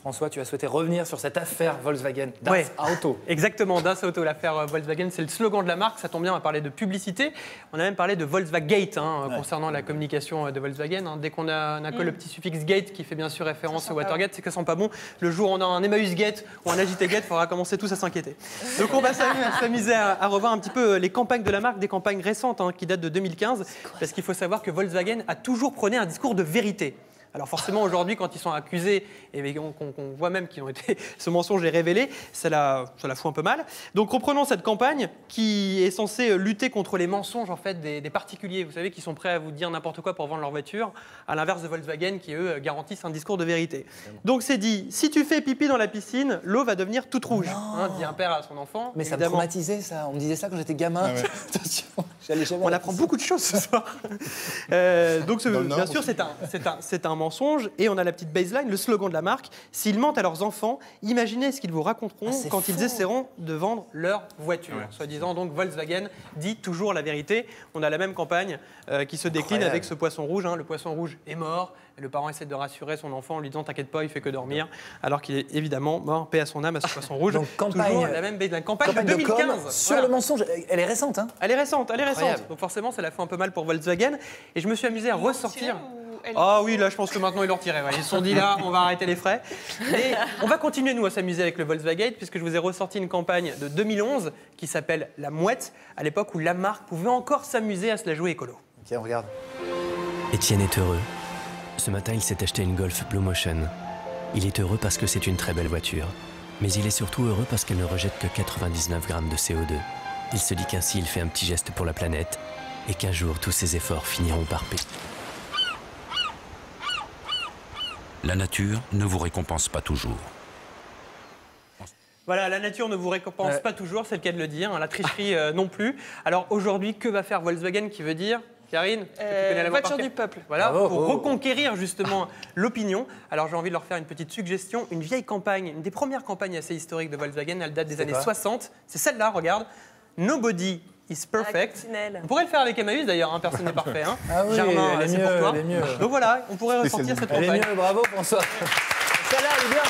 François, tu as souhaité revenir sur cette affaire Volkswagen, Das Auto. Exactement, Das Auto, l'affaire Volkswagen, c'est le slogan de la marque. Ça tombe bien, on va parler de publicité. On a même parlé de Volkswagate concernant la communication de Volkswagen. Dès qu'on a collé le petit suffixe gate qui fait bien sûr référence au Watergate, c'est que ça sent pas bon. Le jour où on a un Emmaüs Gate ou un Agité Gate, il faudra commencer tous à s'inquiéter. Donc on va s'amuser à revoir un petit peu les campagnes de la marque, des campagnes récentes qui datent de 2015, parce qu'il faut savoir que Volkswagen a toujours prôné un discours de vérité. Alors forcément, aujourd'hui, quand ils sont accusés, et qu'on voit même qu'ils ont été, ce mensonge est révélé, ça la fout un peu mal. Donc reprenons cette campagne qui est censée lutter contre les mensonges en fait, des particuliers, vous savez, qui sont prêts à vous dire n'importe quoi pour vendre leur voiture, à l'inverse de Volkswagen qui, eux, garantissent un discours de vérité. Donc c'est dit, si tu fais pipi dans la piscine, l'eau va devenir toute rouge, dit un père à son enfant. Mais ça me traumatisait, ça. On me disait ça quand j'étais gamin. Attention, j'allais jamais. On apprend beaucoup de choses ce soir. Donc bien sûr, c'est un mensonge, et on a la petite baseline, le slogan de la marque. S'ils mentent à leurs enfants, imaginez ce qu'ils vous raconteront quand ils essaieront de vendre leur voiture. Soi-disant, donc Volkswagen dit toujours la vérité. On a la même campagne qui se décline avec ce poisson rouge. Le poisson rouge est mort. Et le parent essaie de rassurer son enfant en lui disant t'inquiète pas, il fait que dormir, alors qu'il est évidemment mort, paix à son âme, à ce poisson rouge. Donc campagne, la même baseline. Campagne de 2015 sur le mensonge. Elle est récente, hein? Elle est récente. Donc forcément, ça la fait un peu mal pour Volkswagen. Et je me suis amusé à ressortir. Ah oui, là, je pense que maintenant, ils l'ont retiré. Ils se sont dit, là, on va arrêter les frais. Mais on va continuer, nous, à s'amuser avec le Volkswagen, puisque je vous ai ressorti une campagne de 2011 qui s'appelle La Mouette, à l'époque où la marque pouvait encore s'amuser à se la jouer écolo. Ok, on regarde. Étienne est heureux. Ce matin, il s'est acheté une Golf Blue Motion. Il est heureux parce que c'est une très belle voiture. Mais il est surtout heureux parce qu'elle ne rejette que 99 grammes de CO2. Il se dit qu'ainsi, il fait un petit geste pour la planète et qu'un jour, tous ses efforts finiront par payer. La nature ne vous récompense pas toujours. Voilà, la nature ne vous récompense pas toujours, c'est le cas de le dire, la tricherie non plus. Alors aujourd'hui, que va faire Volkswagen, qui veut dire, Karine, tu connais la voiture du peuple. Voilà, pour reconquérir justement l'opinion. Alors j'ai envie de leur faire une petite suggestion, une vieille campagne, une des premières campagnes assez historiques de Volkswagen, elle date des années 60. C'est celle-là, regarde. Nobody is perfect. On pourrait le faire avec Emmaüs d'ailleurs, personne n'est parfait. Ah oui, Germain, c'est pour toi. mieux. Donc voilà, on pourrait ressortir cette campagne. Elle est mieux, bravo François. Celle-là, elle est bien.